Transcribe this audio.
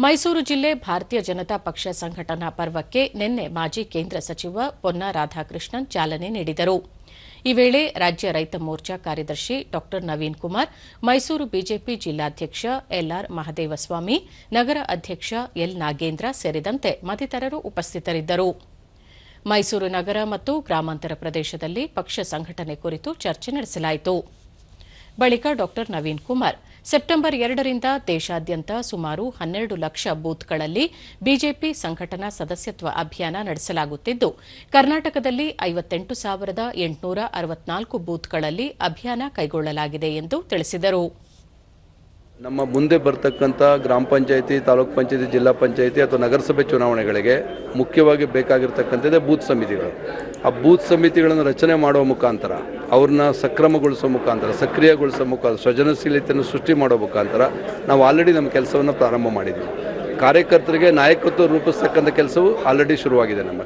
ಮೈಸೂರು ಜಿಲ್ಲೆ ಭಾರತೀಯ ಜನತಾ ಪಕ್ಷ ಸಂಘಟನಾ ಪರ್ವಕ್ಕೆ ನಿನ್ನೆ ಮಾಜಿ ಕೇಂದ್ರ ಸಚಿವ ಪೊನ್ನ ರಾಧಾಕೃಷ್ಣನ್ ಚಾಲನೆ ನೀಡಿದರು. ಈ ವೇಳೆ ರಾಜ್ಯ ರೈತ ಮೋರ್ಚಾ ಕಾರ್ಯದರ್ಶಿ ಡಾ ನವೀನ್ ಕುಮಾರ್, ಮೈಸೂರು ಬಿಜೆಪಿ ಜಿಲ್ಲಾಧ್ಯಕ್ಷ ಎಲ್ಆರ್ ಮಹದೇವಸ್ವಾಮಿ, ನಗರ ಅಧ್ಯಕ್ಷ ಎಲ್ ನಾಗೇಂದ್ರ ಸೇರಿದಂತೆ ಮತ್ತಿತರರು ಉಪಸ್ಥಿತರಿದ್ದರು. ಮೈಸೂರು ನಗರ ಮತ್ತು ಗ್ರಾಮಾಂತರ ಪ್ರದೇಶದಲ್ಲಿ ಪಕ್ಷ ಸಂಘಟನೆ ಕುರಿತು ಚರ್ಚೆ ನಡೆಸಲಾಯಿತು. ಬಳಿಕ ಡಾ ನವೀನ್ ಕುಮಾರ್, ಸೆಪ್ಟೆಂಬರ್ 2ರಿಂದ ದೇಶಾದ್ಯಂತ ಸುಮಾರು 12 ಲಕ್ಷ ಬೂತ್ಗಳಲ್ಲಿ ಬಿಜೆಪಿ ಸಂಘಟನಾ ಸದಸ್ಯತ್ವ ಅಭಿಯಾನ ನಡೆಸಲಾಗುತ್ತಿದ್ದು, ಕರ್ನಾಟಕದಲ್ಲಿ 58,864 ಬೂತ್ಗಳಲ್ಲಿ ಅಭಿಯಾನ ಕೈಗೊಳ್ಳಲಾಗಿದೆ ಎಂದು ತಿಳಿಸಿದರು. ನಮ್ಮ ಮುಂದೆ ಬರ್ತಕ್ಕಂಥ ಗ್ರಾಮ ಪಂಚಾಯಿತಿ, ತಾಲೂಕು ಪಂಚಾಯಿತಿ, ಜಿಲ್ಲಾ ಪಂಚಾಯಿತಿ ಅಥವಾ ನಗರಸಭೆ ಚುನಾವಣೆಗಳಿಗೆ ಮುಖ್ಯವಾಗಿ ಬೇಕಾಗಿರ್ತಕ್ಕಂಥದ್ದೇ ಬೂತ್ ಸಮಿತಿಗಳು. ಆ ಬೂತ್ ಸಮಿತಿಗಳನ್ನು ರಚನೆ ಮಾಡುವ ಮುಖಾಂತರ, ಅವ್ರನ್ನ ಸಕ್ರಮಗೊಳಿಸೋ ಮುಖಾಂತರ, ಸಕ್ರಿಯಗೊಳಿಸೋ ಮುಖಾಂತರ, ಸೃಜನಶೀಲತೆಯನ್ನು ಸೃಷ್ಟಿ ಮಾಡೋ ಮುಖಾಂತರ ನಾವು ಆಲ್ರೆಡಿ ನಮ್ಮ ಕೆಲಸವನ್ನು ಪ್ರಾರಂಭ ಮಾಡಿದ್ವಿ. ಕಾರ್ಯಕರ್ತರಿಗೆ ನಾಯಕತ್ವ ರೂಪಿಸ್ತಕ್ಕಂಥ ಕೆಲಸವು ಆಲ್ರೆಡಿ ಶುರುವಾಗಿದೆ. ನಮ್ಮ